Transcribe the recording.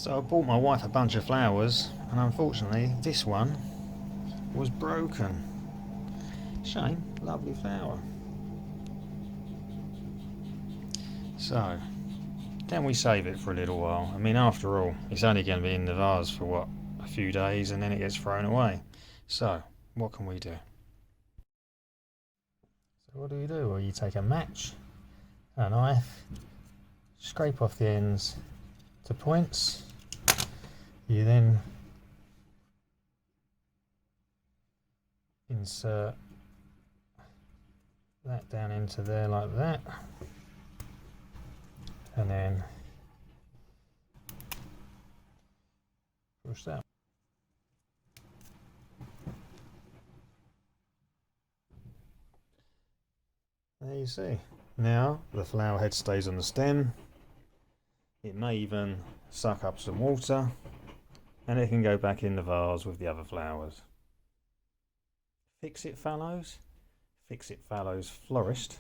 So I bought my wife a bunch of flowers, and unfortunately this one was broken. Shame, lovely flower. So, can we save it for a little while? I mean, after all, it's only going to be in the vase for what, a few days, and then it gets thrown away. So, what can we do? So what do? Well, you take a match, a knife, scrape off the ends to points. You then insert that down into there like that, and then push that. There you see. Now the flower head stays on the stem. It may even suck up some water, and it can go back in the vase with the other flowers. Fix It Fallows, Fix It Fallows Florist